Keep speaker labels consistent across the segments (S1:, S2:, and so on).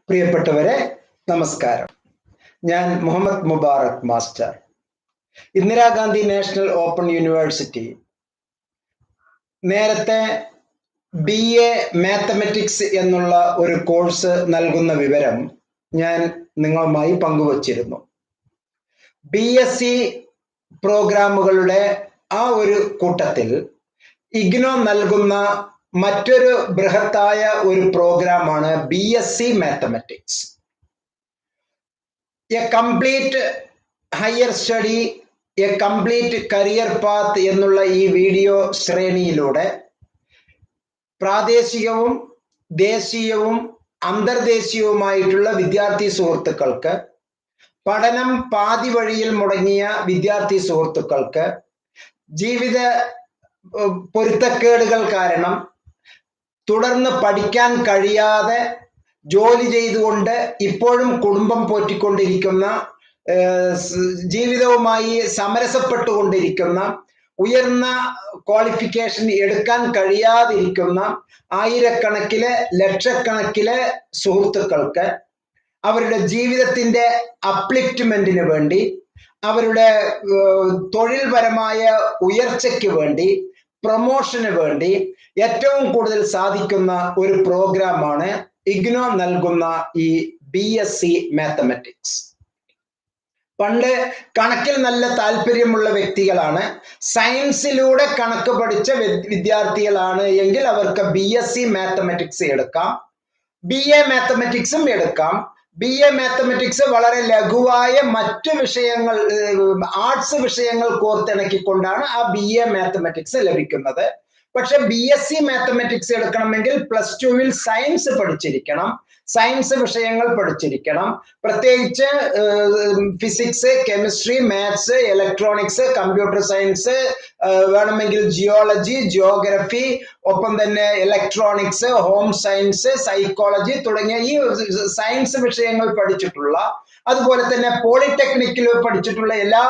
S1: പ്രിയപ്പെട്ടവരെ നമസ്കാരം. ഞാൻ Muhammad Mubarak master. Indira Gandhi national open university നേരത്തെ BA മാത്തമാറ്റിക്സ് എന്നുള്ള ഒരു കോഴ്സ് നൽകുന്ന വിവരം ഞാൻ നിങ്ങളുമായി പങ്കുവച്ചിരുന്നു. BSc പ്രോഗ്രാമുകളുടെ ആ ഒരു കൂട്ടത്തിൽ ഇഗ്നോ നൽകുന്ന മറ്റൊരു ബൃഹത്തായ ഒരു പ്രോഗ്രാമാണ് BSc mathematics. A complete higher study, A complete career path എന്നുള്ള ഈ വീഡിയോ ശ്രേണിയിലൂടെ പ്രാദേശികവും ദേശീയവും അന്തർദേശീയവുമായിട്ടുള്ള വിദ്യാർത്ഥി സുഹൃത്തുക്കൾക്ക്, പഠനം പാതി വഴിയിൽ മുടങ്ങിയ വിദ്യാർത്ഥി സുഹൃത്തുക്കൾക്ക്, ജീവിത പൊരുത്തക്കേടുകൾ കാരണം തുടർന്ന് പഠിക്കാൻ കഴിയാതെ ജോലി ചെയ്തുകൊണ്ട് ഇപ്പോഴും കുടുംബം പോറ്റിക്കൊണ്ടിരിക്കുന്ന, ജീവിതവുമായി സമരസപ്പെട്ടുകൊണ്ടിരിക്കുന്ന, ഉയർന്ന ക്വാളിഫിക്കേഷൻ എടുക്കാൻ കഴിയാതിരിക്കുന്ന ആയിരക്കണക്കിന് ലക്ഷക്കണക്കിന് സുഹൃത്തുക്കൾക്ക് അവരുടെ ജീവിതത്തിന്റെ അപ്ലിഫ്റ്റ്മെന്റിന് വേണ്ടി, അവരുടെ തൊഴിൽപരമായ ഉയർച്ചയ്ക്ക് വേണ്ടി, പ്രൊമോഷന് വേണ്ടി ഏറ്റവും കൂടുതൽ സാധിക്കുന്ന ഒരു പ്രോഗ്രാമാണ് ഇഗ്നോ നൽകുന്ന ഈ BSc മാത്തമാറ്റിക്സ്. പണ്ട് കണക്കിൽ നല്ല താല്പര്യമുള്ള വ്യക്തികളാണ്, സയൻസിലൂടെ കണക്ക് പഠിച്ച വിദ്യാർത്ഥികളാണ് എങ്കിൽ അവർക്ക് BSc മാത്തമാറ്റിക്സ് എടുക്കാം, BA മാത്തമാറ്റിക്സും എടുക്കാം. BA മാത്തമാറ്റിക്സ് വളരെ ലഘുവായ മറ്റു വിഷയങ്ങൾ, ആർട്സ് വിഷയങ്ങൾ കോർത്തിണക്കിക്കൊണ്ടാണ് ആ BA മാത്തമാറ്റിക്സ് ലഭിക്കുന്നത്. പക്ഷെ BSc മാത്തമാറ്റിക്സ് എടുക്കണമെങ്കിൽ +2 സയൻസ് പഠിച്ചിരിക്കണം, സയൻസ് വിഷയങ്ങൾ പഠിച്ചിരിക്കണം. പ്രത്യേകിച്ച് physics, chemistry, maths, electronics, computer science, വേണമെങ്കിൽ ജിയോളജി, ജിയോഗ്രഫി, ഒപ്പം തന്നെ ഇലക്ട്രോണിക്സ്, ഹോം സയൻസ്, സൈക്കോളജി തുടങ്ങിയ ഈ സയൻസ് വിഷയങ്ങൾ പഠിച്ചിട്ടുള്ള, അതുപോലെ തന്നെ പോളിടെക്നിക്കിൽ പഠിച്ചിട്ടുള്ള എല്ലാ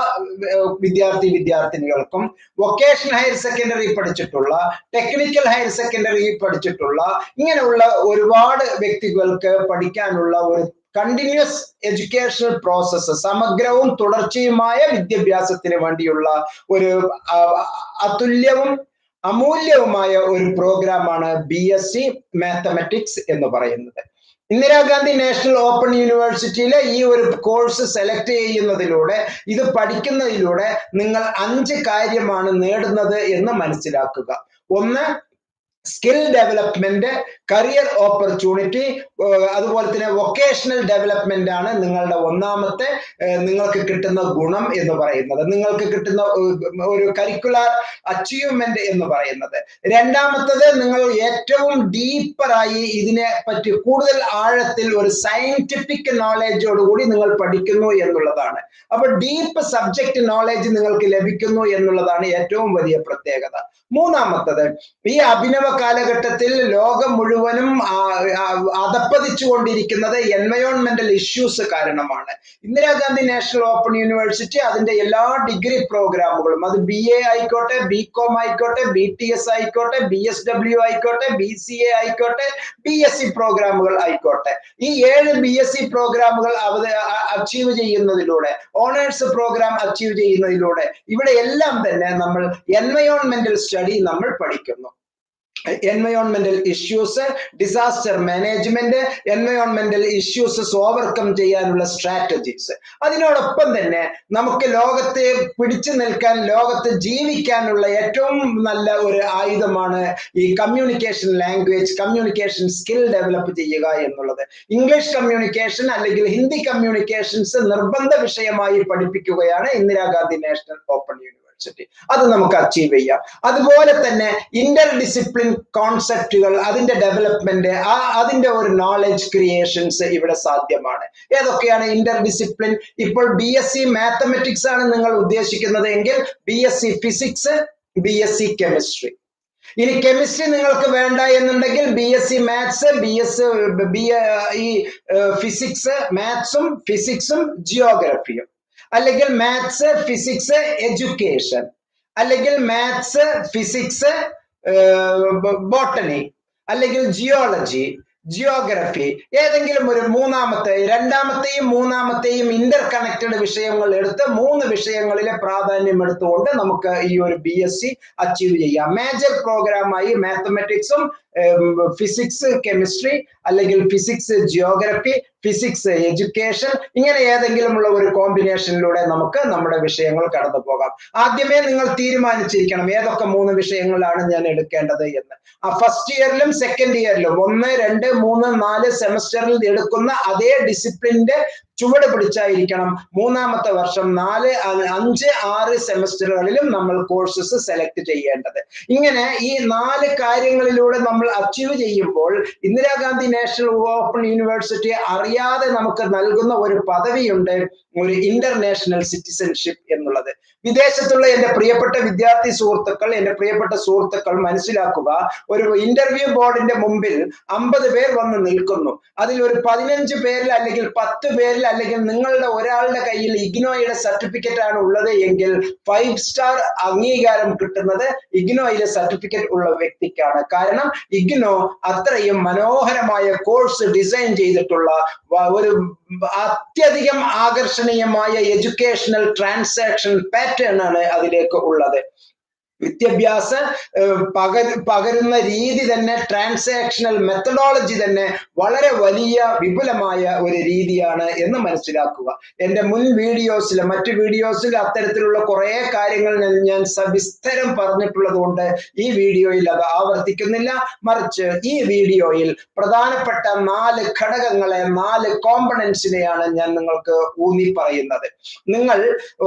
S1: വിദ്യാർത്ഥിനികൾക്കും, വൊക്കേഷണൽ ഹയർ സെക്കൻഡറി പഠിച്ചിട്ടുള്ള, ടെക്നിക്കൽ ഹയർ സെക്കൻഡറി പഠിച്ചിട്ടുള്ള, ഇങ്ങനെയുള്ള ഒരുപാട് വ്യക്തികൾക്ക് പഠിക്കാനുള്ള ഒരു കണ്ടിന്യൂസ് എഡ്യൂക്കേഷണൽ പ്രോസസ്സ്, സമഗ്രവും തുടർച്ചയുമായ വിദ്യാഭ്യാസത്തിന് വേണ്ടിയുള്ള ഒരു അതുല്യവും അമൂല്യവുമായ ഒരു പ്രോഗ്രാമാണ് BSc മാത്തമാറ്റിക്സ് എന്ന് പറയുന്നത്. ഇന്ദിരാഗാന്ധി നാഷണൽ ഓപ്പൺ യൂണിവേഴ്സിറ്റിയിലെ ഈ ഒരു കോഴ്സ് സെലക്ട് ചെയ്യുന്നതിലൂടെ, ഇത് പഠിക്കുന്നതിലൂടെ നിങ്ങൾ 5 കാര്യമാണ് നേടുന്നത് എന്ന് മനസ്സിലാക്കുക. ഒന്ന്, സ്കിൽ ഡെവലപ്മെന്റ്, കരിയർ ഓപ്പർച്യൂണിറ്റി, അതുപോലെ തന്നെ വൊക്കേഷണൽ ഡെവലപ്മെന്റ് ആണ് നിങ്ങളുടെ ഒന്നാമത്തെ നിങ്ങൾക്ക് കിട്ടുന്ന ഗുണം എന്ന് പറയുന്നത്, നിങ്ങൾക്ക് കിട്ടുന്ന ഒരു കരിക്കുലർ അച്ചീവ്മെന്റ് എന്ന് പറയുന്നത്. രണ്ടാമത്തത്, നിങ്ങൾ ഏറ്റവും ഡീപ്പറായി ഇതിനെ പറ്റി കൂടുതൽ ആഴത്തിൽ ഒരു സയന്റിഫിക് നോളജോടുകൂടി നിങ്ങൾ പഠിക്കുന്നു എന്നുള്ളതാണ്. അപ്പൊ ഡീപ്പ് സബ്ജക്ട് നോളജ് നിങ്ങൾക്ക് ലഭിക്കുന്നു എന്നുള്ളതാണ് ഏറ്റവും വലിയ പ്രത്യേകത. മൂന്നാമത്തത്, ഈ അഭിനവ കാലഘട്ടത്തിൽ ലോകം മുഴുവനും അധപ്പതിച്ചു കൊണ്ടിരിക്കുന്നത് എൻവയോൺമെന്റൽ ഇഷ്യൂസ് കാരണമാണ്. ഇന്ദിരാഗാന്ധി നാഷണൽ ഓപ്പൺ യൂണിവേഴ്സിറ്റി അതിന്റെ എല്ലാ ഡിഗ്രി പ്രോഗ്രാമുകളും, അത് BA ആയിക്കോട്ടെ, BCom ആയിക്കോട്ടെ, BTS ആയിക്കോട്ടെ, BSW ആയിക്കോട്ടെ, BCA ആയിക്കോട്ടെ, BSc പ്രോഗ്രാമുകൾ ആയിക്കോട്ടെ, ഈ 7 BSc പ്രോഗ്രാമുകൾ അച്ചീവ് ചെയ്യുന്നതിലൂടെ, ഓണേഴ്സ് പ്രോഗ്രാം അച്ചീവ് ചെയ്യുന്നതിലൂടെ ഇവിടെ എല്ലാം തന്നെ നമ്മൾ എൻവയോൺമെന്റൽ സ്റ്റഡി നമ്മൾ പഠിക്കുന്നു. എൻവയോൺമെന്റൽ issues, disaster management, എൻവയോൺമെന്റൽ issues overcome ചെയ്യാനുള്ള സ്ട്രാറ്റജീസ്. അതിനോടൊപ്പം തന്നെ നമുക്ക് ലോകത്തെ പിടിച്ചു നിൽക്കാൻ, ലോകത്ത് ജീവിക്കാനുള്ള ഏറ്റവും നല്ല ഒരു ആയുധമാണ് ഈ communication language, communication skill develop ചെയ്യുക എന്നുള്ളത്. ഇംഗ്ലീഷ് കമ്മ്യൂണിക്കേഷൻ അല്ലെങ്കിൽ ഹിന്ദി കമ്മ്യൂണിക്കേഷൻസ് നിർബന്ധ വിഷയമായി പഠിപ്പിക്കുകയാണ് ഇന്ദിരാഗാന്ധി നാഷണൽ ഓപ്പൺ യൂണിവേഴ്സിറ്റി. അത് നമുക്ക് അച്ചീവ് ചെയ്യാം. അതുപോലെ തന്നെ ഇന്റർ ഡിസിപ്ലിൻ കോൺസെപ്റ്റുകൾ, അതിന്റെ ഡെവലപ്മെന്റ്, അതിന്റെ ഒരു നോളജ് ക്രിയേഷൻസ് ഇവിടെ സാധ്യമാണ്. ഏതൊക്കെയാണ് ഇന്റർ ഡിസിപ്ലിൻ? ഇപ്പോൾ BSc മാത്തമാറ്റിക്സ് ആണ് നിങ്ങൾ ഉദ്ദേശിക്കുന്നത് എങ്കിൽ BSc ഫിസിക്സ്, BSc കെമിസ്ട്രി. ഇനി കെമിസ്ട്രി നിങ്ങൾക്ക് വേണ്ട എന്നുണ്ടെങ്കിൽ BSc മാത്സ്, ഫിസിക്സ്, മാത്സും ഫിസിക്സും ജിയോഗ്രഫിയും, അല്ലെങ്കിൽ മാത്സ്, ഫിസിക്സ്, എഡ്യൂക്കേഷൻ, അല്ലെങ്കിൽ മാത്സ്, ഫിസിക്സ്, ബോട്ടണി, അല്ലെങ്കിൽ ജിയോളജി, ജിയോഗ്രഫി, ഏതെങ്കിലും ഒരു രണ്ടാമത്തെയും മൂന്നാമത്തെയും ഇന്റർ കണക്റ്റഡ് വിഷയങ്ങൾ എടുത്ത് 3 വിഷയങ്ങളിലെ പ്രാധാന്യം എടുത്തുകൊണ്ട് നമുക്ക് ഈ ഒരു BSc അച്ചീവ് ചെയ്യാം. മേജർ പ്രോഗ്രാമായി മാത്തമാറ്റിക്സും ഫിസിക്സ് കെമിസ്ട്രി അല്ലെങ്കിൽ ഫിസിക്സ് ജിയോഗ്രഫി, ഫിസിക്സ് എഡ്യൂക്കേഷൻ, ഇങ്ങനെ ഏതെങ്കിലുമുള്ള ഒരു കോമ്പിനേഷനിലൂടെ നമുക്ക് നമ്മുടെ വിഷയങ്ങൾ കടന്നു പോകാം. ആദ്യമേ നിങ്ങൾ തീരുമാനിച്ചിരിക്കണം ഏതൊക്കെ 3 വിഷയങ്ങളാണ് ഞാൻ എടുക്കേണ്ടത് എന്ന്. ഫസ്റ്റ് ഇയറിലും സെക്കൻഡ് ഇയറിലും 1, 2, 3, 4 സെമസ്റ്ററിൽ എടുക്കുന്ന അതേ ഡിസിപ്ലിന്റെ ചുവട് പിടിച്ചായിരിക്കണം മൂന്നാമത്തെ വർഷം 4, 5, 6 സെമസ്റ്ററുകളിലും നമ്മൾ കോഴ്സസ് സെലക്ട് ചെയ്യേണ്ടത്. ഇങ്ങനെ ഈ 4 കാര്യങ്ങളിലൂടെ നമ്മൾ അച്ചീവ് ചെയ്യുമ്പോൾ ഇന്ദിരാഗാന്ധി നാഷണൽ ഓപ്പൺ യൂണിവേഴ്സിറ്റി അറിയാതെ നമുക്ക് നൽകുന്ന ഒരു പദവിയുണ്ട്, ഒരു ഇന്റർനാഷണൽ സിറ്റിസൺഷിപ്പ് എന്നുള്ളത്. വിദേശത്തുള്ള എന്റെ പ്രിയപ്പെട്ട വിദ്യാർത്ഥി സുഹൃത്തുക്കൾ, എന്റെ പ്രിയപ്പെട്ട സുഹൃത്തുക്കൾ മനസ്സിലാക്കുക, ഒരു ഇന്റർവ്യൂ ബോർഡിന്റെ മുമ്പിൽ 50 പേർ വന്ന് നിൽക്കുന്നു. അതിൽ ഒരു 15 പേരിൽ അല്ലെങ്കിൽ 10 പേരിൽ അല്ലെങ്കിൽ നിങ്ങളുടെ ഒരാളുടെ കയ്യിൽ ഇഗ്നോയുടെ സർട്ടിഫിക്കറ്റ് ആണ് ഉള്ളത് എങ്കിൽ 5 സ്റ്റാർ അംഗീകാരം കിട്ടുന്നത് ഇഗ്നോയിലെ സർട്ടിഫിക്കറ്റ് ഉള്ള വ്യക്തിക്കാണ്. കാരണം ഇഗ്നോ അത്രയും മനോഹരമായ കോഴ്സ് ഡിസൈൻ ചെയ്തിട്ടുള്ള ഒരു അത്യധികം ആകർഷണീയമായ എഡ്യൂക്കേഷണൽ ട്രാൻസാക്ഷൻ പാറ്റേൺ ആണ് അതിലേക്ക് ഉള്ളത്. വിദ്യാഭ്യാസ പകരുന്ന രീതി തന്നെ, ട്രാൻസാക്ഷണൽ മെത്തഡോളജി തന്നെ വളരെ വലിയ വിപുലമായ ഒരു രീതിയാണ് എന്ന് മനസ്സിലാക്കുക. എന്റെ മുൻ വീഡിയോസിൽ, മറ്റു വീഡിയോസിൽ അത്തരത്തിലുള്ള കുറെ കാര്യങ്ങൾ ഞാൻ സവിസ്തരം പറഞ്ഞിട്ടുള്ളത് കൊണ്ട് ഈ വീഡിയോയിൽ അത് ആവർത്തിക്കുന്നില്ല. മറിച്ച് ഈ വീഡിയോയിൽ പ്രധാനപ്പെട്ട 4 ഘടകങ്ങളെ, 4 കോമ്പണൻസിനെയാണ് ഞാൻ നിങ്ങൾക്ക് ഊന്നി പറയുന്നത്. നിങ്ങൾ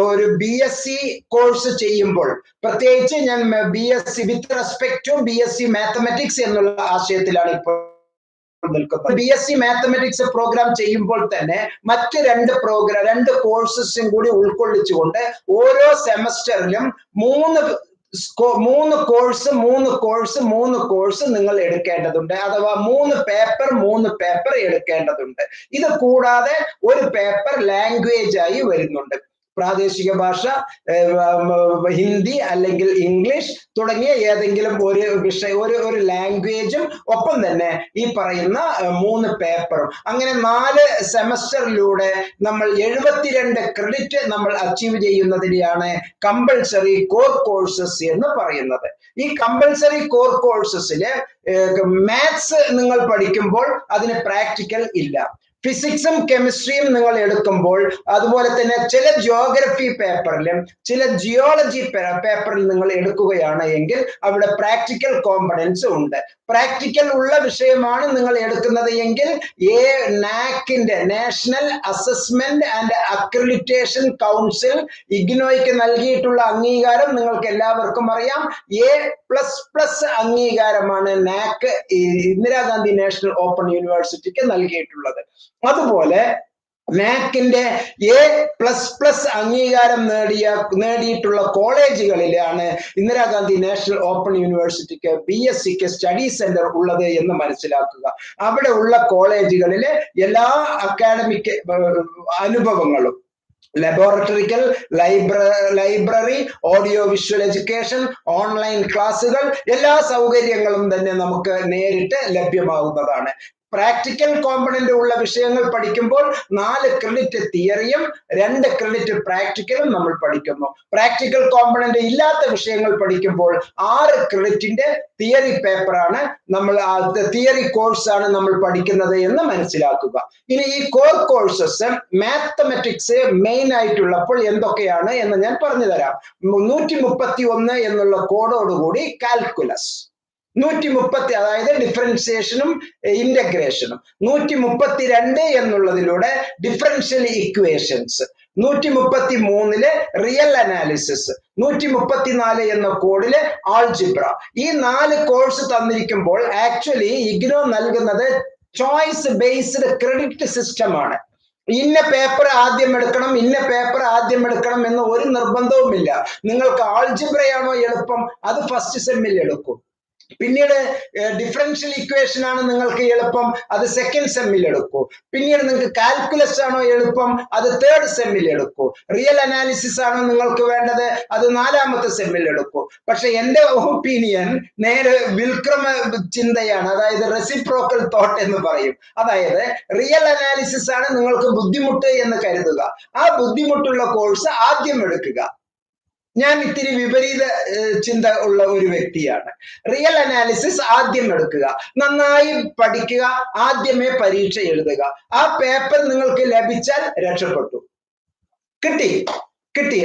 S1: ഒരു BSc കോഴ്സ് ചെയ്യുമ്പോൾ, പ്രത്യേകിച്ച് ഞാൻ BSc with respect to BSc mathematics എന്നുള്ള ആശയത്തിലാണ് ഇപ്പോൾ നിൽക്കുന്നത്. BSc മാത്തമാറ്റിക്സ് പ്രോഗ്രാം ചെയ്യുമ്പോൾ തന്നെ മറ്റ് 2 കോഴ്സസും കൂടി ഉൾക്കൊള്ളിച്ചുകൊണ്ട് ഓരോ സെമസ്റ്ററിലും 3 കോഴ്സ് നിങ്ങൾ എടുക്കേണ്ടതുണ്ട്. അഥവാ 3 പേപ്പർ എടുക്കേണ്ടതുണ്ട്. ഇത് കൂടാതെ ഒരു പേപ്പർ ലാംഗ്വേജ് ആയി വരുന്നുണ്ട്. പ്രാദേശിക ഭാഷ, ഹിന്ദി അല്ലെങ്കിൽ ഇംഗ്ലീഷ് തുടങ്ങിയ ഏതെങ്കിലും ഒരു വിഷയം, ഒരു ലാംഗ്വേജും ഒപ്പം തന്നെ ഈ പറയുന്ന 3 പേപ്പറും. അങ്ങനെ 4 സെമസ്റ്ററിലൂടെ നമ്മൾ 72 ക്രെഡിറ്റ് നമ്മൾ അച്ചീവ് ചെയ്യുന്നതിനെയാണ് കമ്പൾസറി കോർ കോഴ്സസ് എന്ന് പറയുന്നത്. ഈ കമ്പൾസറി കോർ കോഴ്സസില് മാത്സ് നിങ്ങൾ പഠിക്കുമ്പോൾ അതിന് പ്രാക്ടിക്കൽ ഇല്ല. ഫിസിക്സും കെമിസ്ട്രിയും നിങ്ങൾ എടുക്കുമ്പോൾ, അതുപോലെ തന്നെ ചില ജിയോഗ്രഫി പേപ്പറിലും ചില ജിയോളജി പേപ്പറിൽ നിങ്ങൾ എടുക്കുകയാണ് എങ്കിൽ അവിടെ പ്രാക്ടിക്കൽ കോമ്പണൻസ് ഉണ്ട്. പ്രാക്ടിക്കൽ ഉള്ള വിഷയമാണ് നിങ്ങൾ എടുക്കുന്നത് എങ്കിൽ നാക്കിന്റെ national assessment and accreditation council ഇഗ്നോയ്ക്ക് നൽകിയിട്ടുള്ള അംഗീകാരം നിങ്ങൾക്ക് എല്ലാവർക്കും അറിയാം. A++ അംഗീകാരമാണ് നാക്ക് ഇന്ദിരാഗാന്ധി നാഷണൽ ഓപ്പൺ യൂണിവേഴ്സിറ്റിക്ക് നൽകിയിട്ടുള്ളത്. അതുപോലെ നാക്കിന്റെ A++ അംഗീകാരം നേടിയിട്ടുള്ള കോളേജുകളിലാണ് Indira Gandhi national open യൂണിവേഴ്സിറ്റിക്ക് BScക്ക് study centre ഉള്ളത് എന്ന് മനസ്സിലാക്കുക. അവിടെ ഉള്ള കോളേജുകളിലെ എല്ലാ അക്കാഡമിക് അനുഭവങ്ങളും, ലബോറട്ടറിക്കൽ, library, audio visual education, online ക്ലാസുകൾ, എല്ലാ സൗകര്യങ്ങളും തന്നെ നമുക്ക് നേരിട്ട് ലഭ്യമാകുന്നതാണ്. പ്രാക്ടിക്കൽ കോമ്പണന്റ് ഉള്ള വിഷയങ്ങൾ പഠിക്കുമ്പോൾ 4 ക്രെഡിറ്റ് തിയറിയും 2 ക്രെഡിറ്റ് പ്രാക്ടിക്കലും നമ്മൾ പഠിക്കുന്നു. പ്രാക്ടിക്കൽ കോമ്പണന്റ് ഇല്ലാത്ത വിഷയങ്ങൾ പഠിക്കുമ്പോൾ 6 ക്രെഡിറ്റിന്റെ തിയറി പേപ്പറാണ് തിയറി കോഴ്സാണ് നമ്മൾ പഠിക്കുന്നത് എന്ന് മനസ്സിലാക്കുക. ഇനി ഈ കോർ കോഴ്സസ് മാത്തമാറ്റിക്സ് മെയിൻ ആയിട്ടുള്ളപ്പോൾ എന്തൊക്കെയാണ് എന്ന് ഞാൻ പറഞ്ഞു തരാം. 131 എന്നുള്ള കോഡോടുകൂടി കാൽക്കുലസ്, 130 അതായത് ഡിഫറൻസിയേഷനും ഇന്റഗ്രേഷനും, 132 എന്നുള്ളതിലൂടെ ഡിഫറൻഷ്യൽ ഇക്വേഷൻസ്, 133 റിയൽ അനാലിസിസ്, 134 എന്ന കോഡില് ആൾജിബ്ര. ഈ 4 കോഴ്സ് തന്നിരിക്കുമ്പോൾ ആക്ച്വലി ഇഗ്നോ നൽകുന്നത് ചോയ്സ് ബേസ്ഡ് ക്രെഡിറ്റ് സിസ്റ്റം ആണ്. ഇന്ന പേപ്പർ ആദ്യം എടുക്കണം, ഇന്ന പേപ്പർ ആദ്യം എടുക്കണം എന്ന് ഒരു നിർബന്ധവുമില്ല. നിങ്ങൾക്ക് ആൾജിബ്രയാണോ എളുപ്പം, അത് ഫസ്റ്റ് സെമ്മിൽ എടുക്കും. പിന്നീട് ഡിഫറൻഷ്യൽ ഇക്വേഷൻ ആണ് നിങ്ങൾക്ക് എളുപ്പം, അത് സെക്കൻഡ് സെമ്മിൽ എടുക്കൂ. പിന്നീട് നിങ്ങൾക്ക് കാൽക്കുലസ് ആണോ എളുപ്പം, അത് തേർഡ് സെമ്മിൽ എടുക്കൂ. റിയൽ അനാലിസിസ് ആണോ നിങ്ങൾക്ക് വേണ്ടത്, അത് 4ാമത്തെ സെമ്മിൽ എടുക്കൂ. പക്ഷെ എന്റെ ഒപ്പീനിയൻ നേരെ വിൽക്രമ ചിന്തയാണ്, അതായത് റെസിപ്രോക്കൽ തോട്ട് എന്ന് പറയും. അതായത് റിയൽ അനാലിസിസ് ആണ് നിങ്ങൾക്ക് ബുദ്ധിമുട്ട് എന്ന് കരുതുക, ആ ബുദ്ധിമുട്ടുള്ള കോഴ്സ് ആദ്യം എടുക്കുക. ഞാൻ ഇത്തിരി വിപരീത ചിന്ത ഉള്ള ഒരു വ്യക്തിയാണ്. റിയൽ അനാലിസിസ് ആദ്യം എടുക്കുക, നന്നായി പഠിക്കുക, ആദ്യമേ പരീക്ഷ എഴുതുക. ആ പേപ്പർ നിങ്ങൾക്ക് ലഭിച്ചാൽ രക്ഷപ്പെട്ടു. കിട്ടി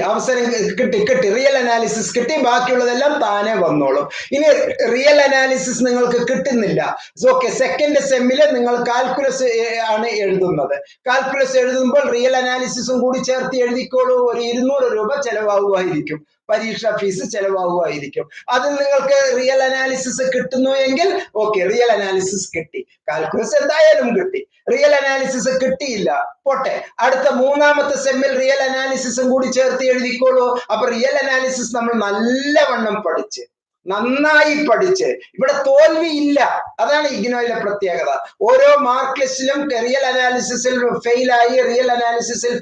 S1: അവസരം കിട്ടി റിയൽ അനാലിസിസ് കിട്ടി, ബാക്കിയുള്ളതെല്ലാം താനെ വന്നോളും. ഇനി റിയൽ അനാലിസിസ് നിങ്ങൾക്ക് കിട്ടുന്നില്ല, ഓക്കെ, സെക്കൻഡ് സെമ്മില് നിങ്ങൾ കാൽക്കുലസ് ആണ് എഴുതുന്നത്. കാൽക്കുലസ് എഴുതുമ്പോൾ റിയൽ അനാലിസിസും കൂടി ചേർത്ത് എഴുതിക്കോളൂ. ഒരു 200 രൂപ ചെലവാകുമായിരിക്കും, പരീക്ഷാ ഫീസ് ചെലവാകുമായിരിക്കും. അതിൽ നിങ്ങൾക്ക് റിയൽ അനാലിസിസ് കിട്ടുന്നു എങ്കിൽ ഓക്കെ, റിയൽ അനാലിസിസ് കിട്ടി. കാൽക്കുലസ് എന്തായാലും കിട്ടി. റിയൽ അനാലിസിസ് കിട്ടിയില്ല, പോട്ടെ, അടുത്ത 3ാമത്തെ സെമ്മിൽ റിയൽ അനാലിസിസും കൂടി ചേർത്ത് എഴുതിക്കോളൂ. അപ്പൊ റിയൽ അനാലിസിസ് നമ്മൾ നല്ലവണ്ണം നന്നായി പഠിച്ച്, ഇവിടെ തോൽവിയില്ല. അതാണ് ഇഗ്നോയിലെ പ്രത്യേകത. ഓരോ മാർക്ക് ലിസ്റ്റിലും റിയൽ അനാലിസിസിൽ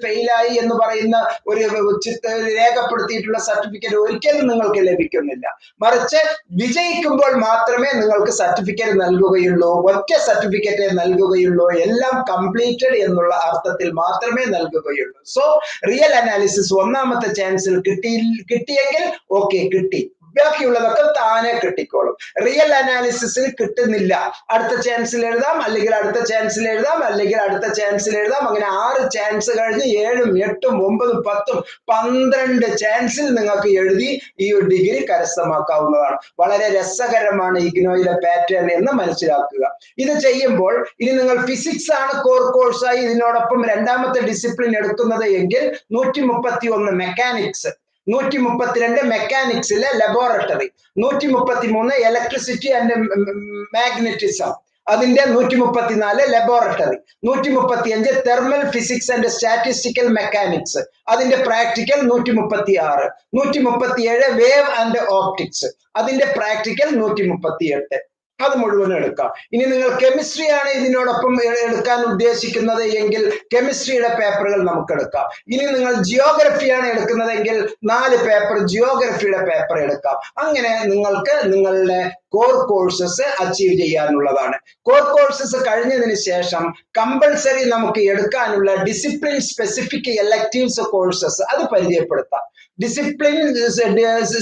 S1: ഫെയിലായി എന്ന് പറയുന്ന ഒരു രേഖപ്പെടുത്തിയിട്ടുള്ള സർട്ടിഫിക്കറ്റ് ഒരിക്കലും നിങ്ങൾക്ക് ലഭിക്കുന്നില്ല. മറിച്ച് വിജയിക്കുമ്പോൾ മാത്രമേ നിങ്ങൾക്ക് സർട്ടിഫിക്കറ്റ് നൽകുകയുള്ളൂ. ഒറ്റ സർട്ടിഫിക്കറ്റ് നൽകുകയുള്ളൂ, എല്ലാം കംപ്ലീറ്റഡ് എന്നുള്ള അർത്ഥത്തിൽ മാത്രമേ നൽകുകയുള്ളൂ. സോ റിയൽ അനാലിസിസ് 1ാമത്തെ ചാൻസിൽ കിട്ടിയെങ്കിൽ ഓക്കെ, കിട്ടി. ബാക്കിയുള്ളതൊക്കെ താനെ കിട്ടിക്കോളും. റിയൽ അനാലിസിസിന് കിട്ടുന്നില്ല, അടുത്ത ചാൻസിൽ എഴുതാം, അല്ലെങ്കിൽ അടുത്ത ചാൻസിൽ എഴുതാം, അല്ലെങ്കിൽ അടുത്ത ചാൻസിൽ എഴുതാം. അങ്ങനെ 6 ചാൻസ് കഴിഞ്ഞ് 7ഉം 8ഉം 9ഉം 10ഉം 12 ചാൻസിൽ നിങ്ങൾക്ക് എഴുതി ഈ ഡിഗ്രി കരസ്ഥമാക്കാവുന്നതാണ്. വളരെ രസകരമാണ് ഇഗ്നോയിലെ പാറ്റേൺ എന്ന് മനസ്സിലാക്കുക. ഇത് ചെയ്യുമ്പോൾ ഇനി നിങ്ങൾ ഫിസിക്സ് ആണ് കോർ കോഴ്സായി ഇതിനോടൊപ്പം 2ാമത്തെ ഡിസിപ്ലിൻ എടുക്കുന്നത് എങ്കിൽ 131 മെക്കാനിക്സ്, 132 മെക്കാനിക്സിലെ ലബോറട്ടറി, 133 ഇലക്ട്രിസിറ്റി ആൻഡ് മാഗ്നറ്റിസം, അതിന്റെ 134 laboratory, 135 thermal physics and statistical mechanics, അതിന്റെ പ്രാക്ടിക്കൽ 136, 137 വേവ് ആൻഡ് ഓപ്റ്റിക്സ്, അതിന്റെ പ്രാക്ടിക്കൽ 138. അത് മുഴുവൻ എടുക്കാം. ഇനി നിങ്ങൾ കെമിസ്ട്രി ആണ് ഇതിനോടൊപ്പം എടുക്കാൻ ഉദ്ദേശിക്കുന്നത് എങ്കിൽ കെമിസ്ട്രിയുടെ പേപ്പറുകൾ നമുക്ക് എടുക്കാം. ഇനി നിങ്ങൾ ജിയോഗ്രഫിയാണ് എടുക്കുന്നതെങ്കിൽ 4 പേപ്പർ ജിയോഗ്രഫിയുടെ പേപ്പർ എടുക്കാം. അങ്ങനെ നിങ്ങൾക്ക് നിങ്ങളുടെ കോർ കോഴ്സസ് അച്ചീവ് ചെയ്യാനുള്ളതാണ്. കോർ കോഴ്സസ് കഴിഞ്ഞതിന് ശേഷം കമ്പൽസറി നമുക്ക് എടുക്കാനുള്ള ഡിസിപ്ലിൻ സ്പെസിഫിക് എലക്റ്റീവ്സ് കോഴ്സസ് അത് പരിചയപ്പെടുത്താം. ഡിസിപ്ലിൻ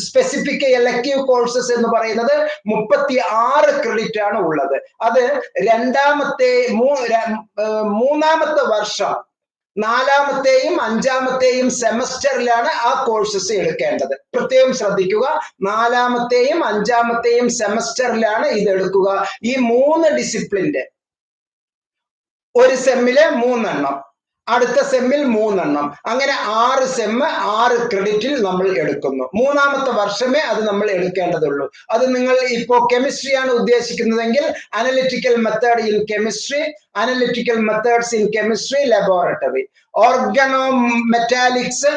S1: സ്പെസിഫിക് എലക്റ്റീവ് കോഴ്സസ് എന്ന് പറയുന്നത് 36 ക്രെഡിറ്റ് ആണ് ഉള്ളത്. അത് 3ാമത്തെ വർഷം 4ാമത്തെയും 5ാമത്തെയും സെമസ്റ്ററിലാണ് ആ കോഴ്സസ് എടുക്കേണ്ടത്. പ്രത്യേകം ശ്രദ്ധിക്കുക, 4ാമത്തെയും 5ാമത്തെയും സെമസ്റ്ററിലാണ് ഇത് എടുക്കുക. ഈ 3 ഡിസിപ്ലിന്റെ ഒരു സെമ്മിലെ 3 എണ്ണം, അടുത്ത സെമ്മിൽ 3 എണ്ണം, അങ്ങനെ 6 സെമ്മ് 6 ക്രെഡിറ്റിൽ നമ്മൾ എടുക്കുന്നു. 3ാമത്തെ വർഷമേ അത് നമ്മൾ എടുക്കേണ്ടതുള്ളൂ. അത് നിങ്ങൾ ഇപ്പോ കെമിസ്ട്രി ആണ് ഉദ്ദേശിക്കുന്നതെങ്കിൽ analytical method in chemistry, analytical methods in chemistry laboratory, organometallics,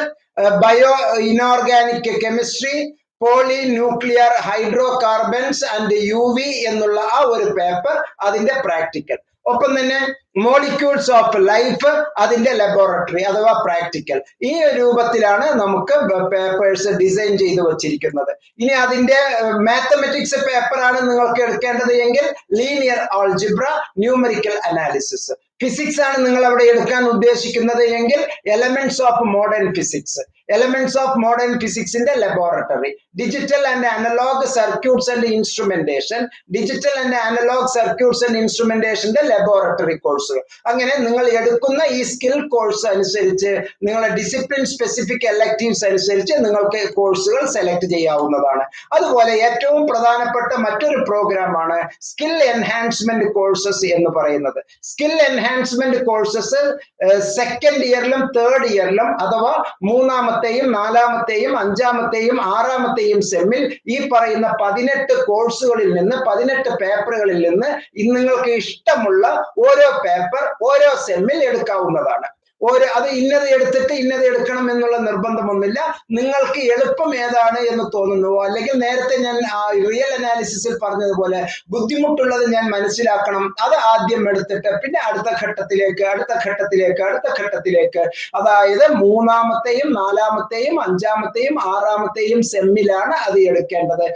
S1: bioinorganic chemistry, polynuclear hydrocarbons and UV എന്നുള്ള ആ ഒരു പേപ്പർ, അതിന്റെ പ്രാക്ടിക്കൽ. ഒപ്പം തന്നെ മോളിക്യൂൾസ് ഓഫ് ലൈഫ്, അതിന്റെ ലബോറട്ടറി അഥവാ പ്രാക്ടിക്കൽ. ഈ രൂപത്തിലാണ് നമുക്ക് പേപ്പേഴ്സ് ഡിസൈൻ ചെയ്ത് വച്ചിരിക്കുന്നത്. ഇനി അതിന്റെ മാത്തമെറ്റിക്സ് പേപ്പറാണ് നിങ്ങൾക്ക് എടുക്കേണ്ടത് എങ്കിൽ linear algebra, numerical analysis. Physics ആണ് നിങ്ങൾ അവിടെ എടുക്കാൻ ഉദ്ദേശിക്കുന്നത് എങ്കിൽ elements of modern physics, elements of modern ഫിസിക്സിന്റെ laboratory, digital and analog circuits and instrumentation, digital and analog circuits and ഇൻസ്ട്രുമെന്റേഷന്റെ ലബോറട്ടറി കോഴ്സുകൾ. അങ്ങനെ നിങ്ങൾ എടുക്കുന്ന ഈ സ്കിൽ കോഴ്സ് അനുസരിച്ച്, നിങ്ങളുടെ ഡിസിപ്ലിൻ സ്പെസിഫിക് എലക്റ്റീവ്സ് അനുസരിച്ച് നിങ്ങൾക്ക് കോഴ്സുകൾ സെലക്ട് ചെയ്യാവുന്നതാണ്. അതുപോലെ ഏറ്റവും പ്രധാനപ്പെട്ട മറ്റൊരു പ്രോഗ്രാമാണ് സ്കിൽ എൻഹാൻസ്മെന്റ് കോഴ്സസ് എന്ന് പറയുന്നത്. സ്കിൽ എൻഹാൻസ്മെന്റ് കോഴ്സസ് സെക്കൻഡ് ഇയറിലും തേർഡ് ഇയറിലും അഥവാ 3ാമത്തെയും 4ാമത്തെയും 5ാമത്തെയും 6ാമത്തെയും സെമ്മിൽ ഈ പറയുന്ന 18 കോഴ്സുകളിൽ നിന്ന് 18 പേപ്പറുകളിൽ നിന്ന് നിങ്ങൾക്ക് ഇഷ്ടമുള്ള ഓരോ പേപ്പർ ഓരോ സെമ്മിൽ എടുക്കാവുന്നതാണ്. അത് ഇന്നത് എടുത്തിട്ട് ഇന്നത് എടുക്കണം എന്നുള്ള നിർബന്ധമൊന്നുമില്ല. നിങ്ങൾക്ക് എളുപ്പം ഏതാണ് എന്ന് തോന്നുന്നുവോ, അല്ലെങ്കിൽ നേരത്തെ ഞാൻ റിയൽ അനാലിസിസിൽ പറഞ്ഞതുപോലെ ബുദ്ധിമുട്ടുള്ളത് ഞാൻ മനസ്സിലാക്കണം, അത് ആദ്യം എടുത്തിട്ട് പിന്നെ അടുത്ത ഘട്ടത്തിലേക്ക്, അതായത് 3-ാമത്തെയും 4-ാമത്തെയും 5-ാമത്തെയും 6-ാമത്തെയും സെമ്മിലാണ് അത് എടുക്കേണ്ടത്.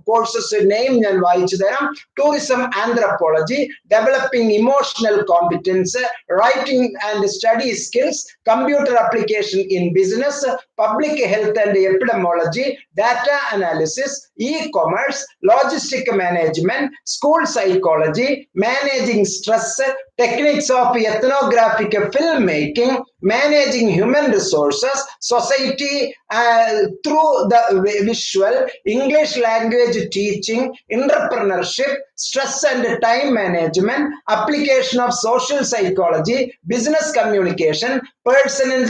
S1: കോഴ്സസ് നെയിം ഞാൻ വായിച്ചു തരാം. Tourism anthropology, developing emotional competence, writing and study skills, computer application in business, public health and epidemiology, data analysis, e-commerce, logistic management, school psychology, managing stress, techniques of ethnographic filmmaking, managing human resources, society through the visual, English language teaching, entrepreneurship, stress and time management, application of social psychology, business communication, personal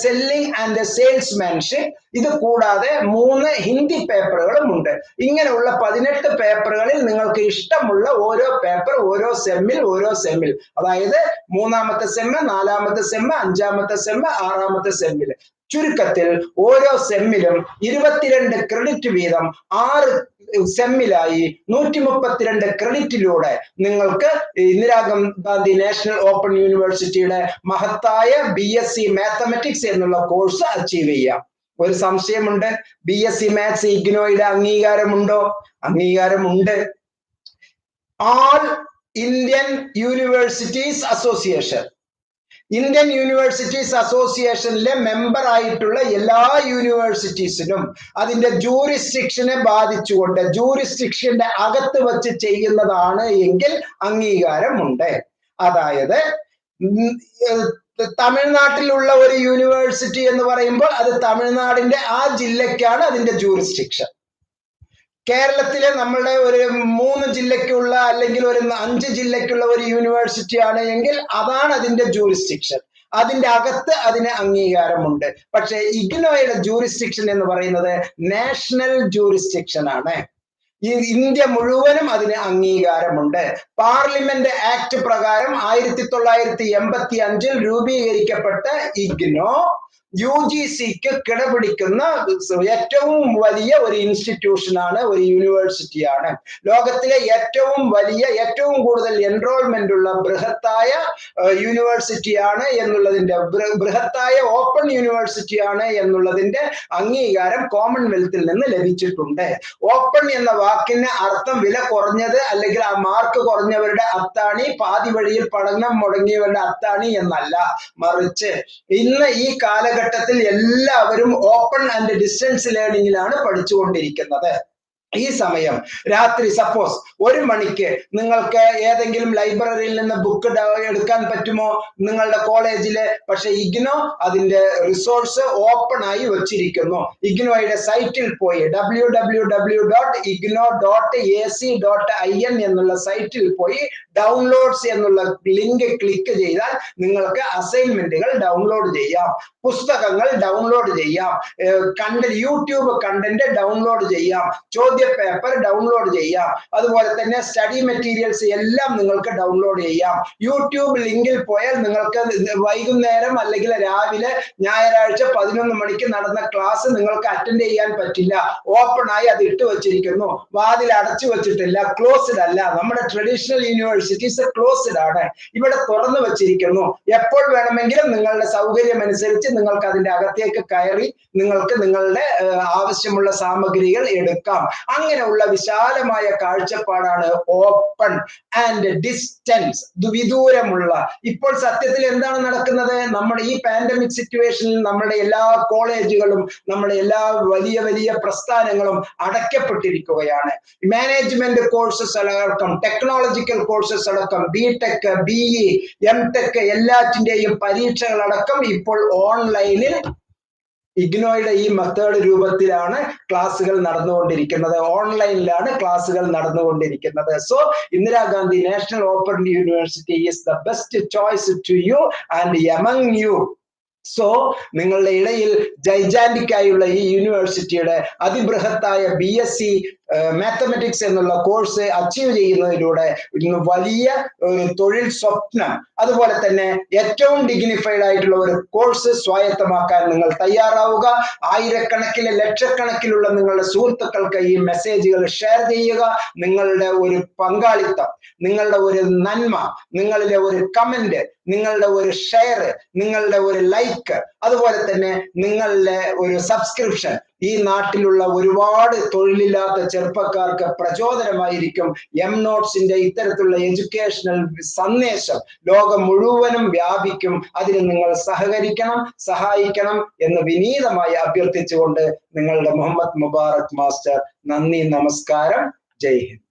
S1: selling and salesmanship. ഇത് കൂടാതെ 3 ഹിന്ദി പേപ്പറുകളും ഉണ്ട്. ഇങ്ങനെയുള്ള 18 പേപ്പറുകളിൽ നിങ്ങൾക്ക് ഇഷ്ടമുള്ള ഓരോ paper ഓരോ സെമ്മിൽ, അതായത് 3-ാമത്തെ സെമ്മ്, 4-ാമത്തെ സെമ്മ്, 5-ാമത്തെ സെമ്മ്, 6-ാമത്തെ സെമ്മിൽ, ചുരുക്കത്തിൽ ഓരോ സെമ്മിലും 22 ക്രെഡിറ്റ് വീതം 6 സെമ്മിലായി 132 ക്രെഡിറ്റിലൂടെ നിങ്ങൾക്ക് ഇന്ദിരാഗാന്ധി നാഷണൽ ഓപ്പൺ യൂണിവേഴ്സിറ്റിയുടെ മഹത്തായ BSc മാത്തമാറ്റിക്സ് എന്നുള്ള കോഴ്സ് അച്ചീവ് ചെയ്യാം. ഒരു സംശയമുണ്ട്, BSc മാത്സ് ഇഗ്നോയുടെ അംഗീകാരമുണ്ടോ? അംഗീകാരമുണ്ട്. All Indian universities association, Indian universities അസോസിയേഷനിലെ മെമ്പർ ആയിട്ടുള്ള എല്ലാ യൂണിവേഴ്സിറ്റീസിനും അതിന്റെ ജൂറിസ്ഡിക്ഷനെ ബാധിച്ചുകൊണ്ട് ജൂറിസ്ഡിക്ഷന്റെ അകത്ത് വച്ച് ചെയ്യുന്നതാണ് എങ്കിൽ അംഗീകാരമുണ്ട്. അതായത് തമിഴ്നാട്ടിലുള്ള ഒരു യൂണിവേഴ്സിറ്റി എന്ന് പറയുമ്പോൾ അത് തമിഴ്നാടിന്റെ ആ ജില്ലയ്ക്കാണ് അതിന്റെ ജൂറിസ്ഡിക്ഷൻ. കേരളത്തിലെ നമ്മളുടെ ഒരു 3 ജില്ലയ്ക്കുള്ള അല്ലെങ്കിൽ ഒരു 5 ജില്ലയ്ക്കുള്ള ഒരു യൂണിവേഴ്സിറ്റി ആണ് എങ്കിൽ അതാണ് അതിന്റെ ജൂറിസ്ഡിക്ഷൻ. അതിന്റെ അകത്ത് അതിന് അംഗീകാരമുണ്ട്. പക്ഷെ ഇഗ്നോയുടെ ജൂറിസ്ഡിക്ഷൻ എന്ന് പറയുന്നത് നാഷണൽ ജൂറിസ്ഡിക്ഷൻ ആണ്. ഈ ഇന്ത്യ മുഴുവനും അതിന് അംഗീകാരമുണ്ട്. പാർലമെന്റ് ആക്ട് പ്രകാരം 1985 രൂപീകരിക്കപ്പെട്ട ഇഗ്നോ UGCക്ക് കിടപിടിക്കുന്ന ഏറ്റവും വലിയ ഒരു ഇൻസ്റ്റിറ്റ്യൂഷനാണ്, ഒരു യൂണിവേഴ്സിറ്റിയാണ്. ലോകത്തിലെ ഏറ്റവും കൂടുതൽ എൻറോൾമെന്റ് ഉള്ള ബൃഹത്തായ യൂണിവേഴ്സിറ്റിയാണ് എന്നുള്ളതിന്റെ, ബൃഹത്തായ ഓപ്പൺ യൂണിവേഴ്സിറ്റിയാണ് എന്നുള്ളതിന്റെ അംഗീകാരം കോമൺവെൽത്തിൽ നിന്ന് ലഭിച്ചിട്ടുണ്ട്. ഓപ്പൺ എന്ന വാക്കിന് അർത്ഥം വില കുറഞ്ഞത് അല്ലെങ്കിൽ ആ മാർക്ക് കുറഞ്ഞവരുടെ അത്താണി, പാതി വഴിയിൽ പഠനം മുടങ്ങിയവരുടെ അത്താണി എന്നല്ല, മറിച്ച് ഇന്ന് ഈ കാലഘട്ടത്തിൽ എല്ലാവരും ഓപ്പൺ ആൻഡ് ഡിസ്റ്റൻസ് ലേണിംഗിലാണ് പഠിച്ചുകൊണ്ടിരിക്കുന്നത്. ഈ സമയം രാത്രി സപ്പോസ് 1 മണിക്ക് നിങ്ങൾക്ക് ഏതെങ്കിലും ലൈബ്രറിയിൽ നിന്ന് ബുക്ക് എടുക്കാൻ പറ്റുമോ നിങ്ങളുടെ കോളേജില്? പക്ഷെ ഇഗ്നോ അതിന്റെ റിസോഴ്സ് ഓപ്പൺ ആയി വച്ചിരിക്കുന്നു. ഇഗ്നോയുടെ സൈറ്റിൽ പോയി www.igno.ac.in എന്നുള്ള സൈറ്റിൽ പോയി ഡൗൺലോഡ്സ് എന്നുള്ള ലിങ്ക് ക്ലിക്ക് ചെയ്താൽ നിങ്ങൾക്ക് അസൈൻമെന്റുകൾ ഡൗൺലോഡ് ചെയ്യാം, പുസ്തകങ്ങൾ ഡൗൺലോഡ് ചെയ്യാം, യൂട്യൂബ് കണ്ടന്റ് ഡൗൺലോഡ് ചെയ്യാം, പേപ്പർ ഡൗൺലോഡ് ചെയ്യാം, അതുപോലെ തന്നെ സ്റ്റഡി മെറ്റീരിയൽസ് എല്ലാം നിങ്ങൾക്ക് ഡൗൺലോഡ് ചെയ്യാം. യൂട്യൂബ് ലിങ്കിൽ പോയാൽ നിങ്ങൾക്ക് വൈകുന്നേരം അല്ലെങ്കിൽ രാവിലെ ഞായറാഴ്ച 11 മണിക്ക് നടന്ന ക്ലാസ് നിങ്ങൾക്ക് അറ്റൻഡ് ചെയ്യാൻ പറ്റില്ല. ഓപ്പൺ ആയി അത് ഇട്ട് വെച്ചിരിക്കുന്നു, വാതിൽ അടച്ചു വെച്ചിട്ടില്ല, ക്ലോസ്ഡ് അല്ല. നമ്മുടെ ട്രഡീഷണൽ യൂണിവേഴ്സിറ്റീസ് ക്ലോസ്ഡ് ആണ്, ഇവിടെ തുറന്നു വെച്ചിരിക്കുന്നു. എപ്പോൾ വേണമെങ്കിലും നിങ്ങളുടെ സൗകര്യം അനുസരിച്ച് നിങ്ങൾക്ക് അതിന്റെ അകത്തേക്ക് കയറി നിങ്ങൾക്ക് നിങ്ങളുടെ ആവശ്യമുള്ള സാമഗ്രികൾ എടുക്കാം. അങ്ങനെയുള്ള വിശാലമായ കാഴ്ചപ്പാടാണ് ഓപ്പൺ ആൻഡ് ഡിസ്റ്റൻസ്, വിദൂരമുള്ള. ഇപ്പോൾ സത്യത്തിൽ എന്താണ് നടക്കുന്നത്? നമ്മുടെ ഈ പാൻഡമിക് സിറ്റുവേഷനിൽ നമ്മുടെ എല്ലാ കോളേജുകളും നമ്മുടെ എല്ലാ വലിയ വലിയ പ്രസ്ഥാനങ്ങളും അടയ്ക്കപ്പെട്ടിരിക്കുകയാണ്. മാനേജ്മെന്റ് കോഴ്സസ് അടക്കം, ടെക്നോളജിക്കൽ കോഴ്സസ് അടക്കം, BTech, BE, MTech എല്ലാറ്റിന്റെയും പരീക്ഷകളടക്കം ഇപ്പോൾ ഓൺലൈനിൽ ഇഗ്നോയുടെ ഈ മെത്തേഡ് രൂപത്തിലാണ് ക്ലാസ്സുകൾ നടന്നുകൊണ്ടിരിക്കുന്നത്, ഓൺലൈനിലാണ് ക്ലാസ്സുകൾ നടന്നുകൊണ്ടിരിക്കുന്നത്. So Indira Gandhi national open university is the best choice to you and among U. So നിങ്ങളുടെ ഇടയിൽ ജൈജാന്റിക് ആയുള്ള ഈ യൂണിവേഴ്സിറ്റിയുടെ അതിബൃഹത്തായ BSc മാത്തമെറ്റിക്സ് എന്നുള്ള കോഴ്സ് അച്ചീവ് ചെയ്യുന്നതിലൂടെ ഇന്ന് വലിയ ഒരു തൊഴിൽ സ്വപ്നം, അതുപോലെ തന്നെ ഏറ്റവും ഡിഗ്നിഫൈഡ് ആയിട്ടുള്ള ഒരു കോഴ്സ് സ്വായത്തമാക്കാൻ നിങ്ങൾ തയ്യാറാവുക. ആയിരക്കണക്കിന് ലക്ഷക്കണക്കിലുള്ള നിങ്ങളുടെ സുഹൃത്തുക്കൾക്ക് ഈ മെസ്സേജുകൾ ഷെയർ ചെയ്യുക. നിങ്ങളുടെ ഒരു പങ്കാളിത്തം, നിങ്ങളുടെ ഒരു നന്മ, നിങ്ങളിലെ ഒരു കമന്റ്, നിങ്ങളുടെ ഒരു ഷെയർ, നിങ്ങളുടെ ഒരു ലൈക്ക്, അതുപോലെ തന്നെ നിങ്ങളുടെ ഒരു സബ്സ്ക്രിപ്ഷൻ ഈ നാട്ടിലുള്ള ഒരുപാട് തൊഴിലില്ലാത്ത ചെറുപ്പക്കാർക്ക് പ്രചോദനമായിരിക്കും. എം നോട്ട്സിന്റെ ഇത്തരത്തിലുള്ള എഡ്യൂക്കേഷണൽ സന്ദേശം ലോകം മുഴുവനും വ്യാപിക്കും. അതിന് നിങ്ങൾ സഹകരിക്കണം, സഹായിക്കണം എന്ന് വിനീതമായി അഭ്യർത്ഥിച്ചുകൊണ്ട് നിങ്ങളുടെ മുഹമ്മദ് മുബാറക് മാസ്റ്റർ. നന്ദി, നമസ്കാരം, ജയ് ഹിന്ദ്.